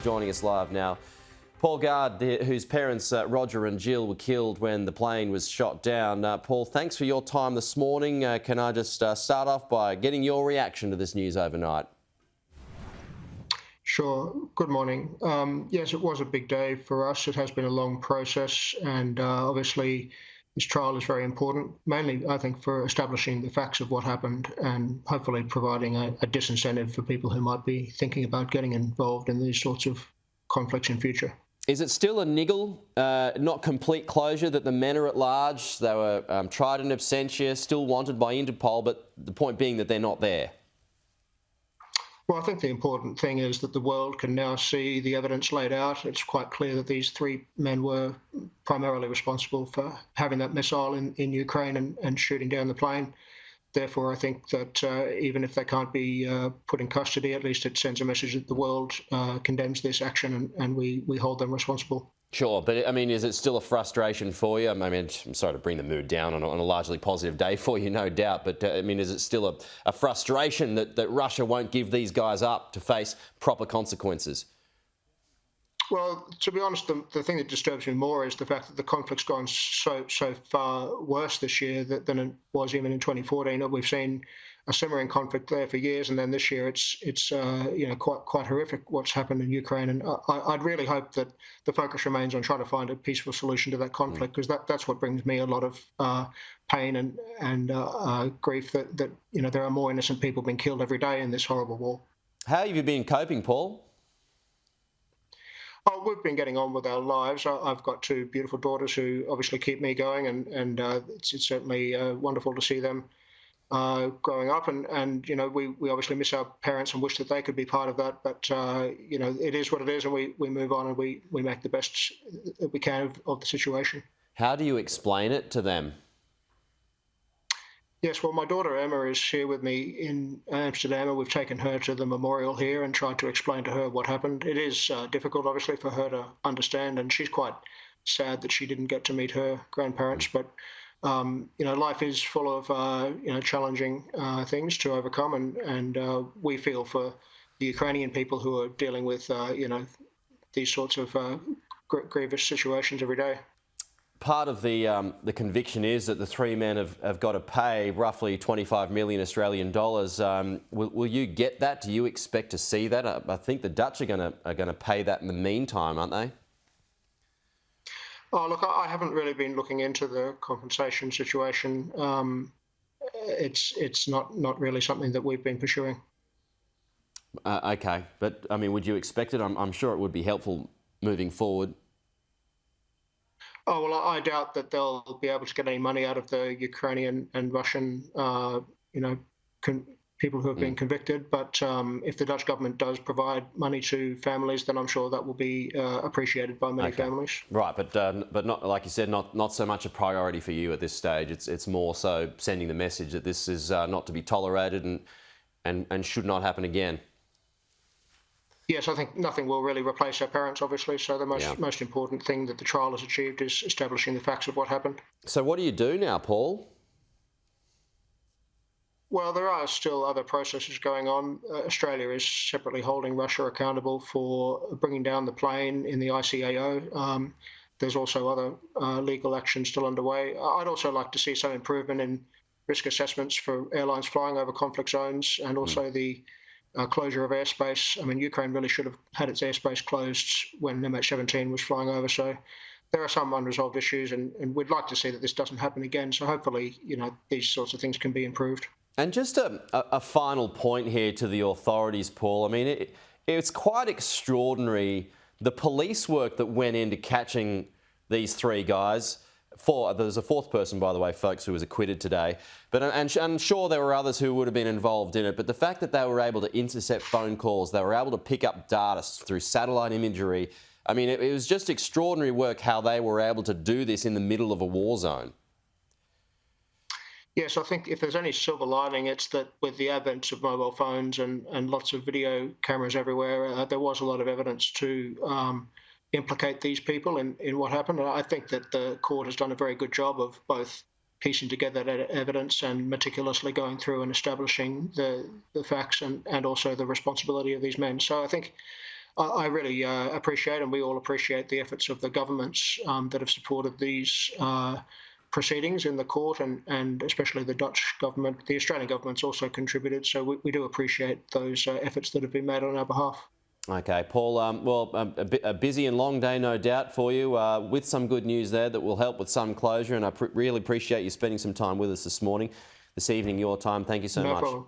Joining us live now, Paul Gard, whose parents Roger and Jill were killed when the plane was shot down. Paul, thanks for your time this morning. Can I just start off by getting your reaction to this news overnight? Sure. Good morning. Yes, it was a big day for us. It has been a long process, and obviously this trial is very important, mainly, I think, for establishing the facts of what happened and hopefully providing a disincentive for people who might be thinking about getting involved in these sorts of conflicts in future. Is it still a niggle, not complete closure, that the men are at large? They were tried in absentia, still wanted by Interpol, but the point being that they're not there? Well, I think the important thing is that the world can now see the evidence laid out. It's quite clear that these three men were primarily responsible for having that missile in Ukraine and shooting down the plane. Therefore, I think that even if they can't be put in custody, at least it sends a message that the world condemns this action and we hold them responsible. Sure, but I mean, is it still a frustration for you? I mean, I'm sorry to bring the mood down on a largely positive day for you, no doubt, but I mean, is it still a frustration that Russia won't give these guys up to face proper consequences? Well, to be honest, the thing that disturbs me more is the fact that the conflict's gone so far worse this year than it was even in 2014. We've seen a simmering conflict there for years, and then this year it's quite horrific what's happened in Ukraine. And I'd really hope that the focus remains on trying to find a peaceful solution to that conflict, because that's what brings me a lot of pain and grief that there are more innocent people being killed every day in this horrible war. How have you been coping, Paul? Oh, we've been getting on with our lives. I've got two beautiful daughters who obviously keep me going, and it's certainly wonderful to see them growing up. And we obviously miss our parents and wish that they could be part of that. But it is what it is, and we move on and we make the best that we can of the situation. How do you explain it to them? Yes, well, my daughter Emma is here with me in Amsterdam, and we've taken her to the memorial here and tried to explain to her what happened. It is difficult, obviously, for her to understand, and she's quite sad that she didn't get to meet her grandparents. But life is full of challenging things to overcome, and we feel for the Ukrainian people who are dealing with these sorts of grievous situations every day. Part of the conviction is that the three men have got to pay roughly 25 million Australian dollars. Will you get that? Do you expect to see that? I think the Dutch are going to pay that in the meantime, aren't they? Oh, look, I haven't really been looking into the compensation situation. It's not really something that we've been pursuing. Okay, but I mean, would you expect it? I'm sure it would be helpful moving forward. Oh, well, I doubt that they'll be able to get any money out of the Ukrainian and Russian, people who have been convicted. But if the Dutch government does provide money to families, then I'm sure that will be appreciated by many families. Right, but not, like you said, not so much a priority for you at this stage. It's more so sending the message that this is not to be tolerated and should not happen again. Yes, I think nothing will really replace our parents, obviously, so the most important thing that the trial has achieved is establishing the facts of what happened. So what do you do now, Paul? Well, there are still other processes going on. Australia is separately holding Russia accountable for bringing down the plane in the ICAO. There's also other legal action still underway. I'd also like to see some improvement in risk assessments for airlines flying over conflict zones, and also the closure of airspace. I mean, Ukraine really should have had its airspace closed when MH17 was flying over. So there are some unresolved issues, and we'd like to see that this doesn't happen again. So hopefully, these sorts of things can be improved. And just a final point here to the authorities, Paul. I mean, it's quite extraordinary, the police work that went into catching these three guys. There's a fourth person, by the way, folks, who was acquitted today. But I'm sure there were others who would have been involved in it. But the fact that they were able to intercept phone calls, they were able to pick up data through satellite imagery. I mean, it was just extraordinary work how they were able to do this in the middle of a war zone. Yes, I think if there's any silver lining, it's that with the advent of mobile phones and lots of video cameras everywhere, there was a lot of evidence to implicate these people in what happened. And I think that the court has done a very good job of both piecing together that evidence and meticulously going through and establishing the facts and also the responsibility of these men. So I think I really appreciate, and we all appreciate, the efforts of the governments that have supported these proceedings in the court, and especially the Dutch government. The Australian government's also contributed, so we do appreciate those efforts that have been made on our behalf. Okay, Paul, a busy and long day, no doubt, for you, with some good news there that will help with some closure, and I really appreciate you spending some time with us this evening, your time. Thank you so much. No problem.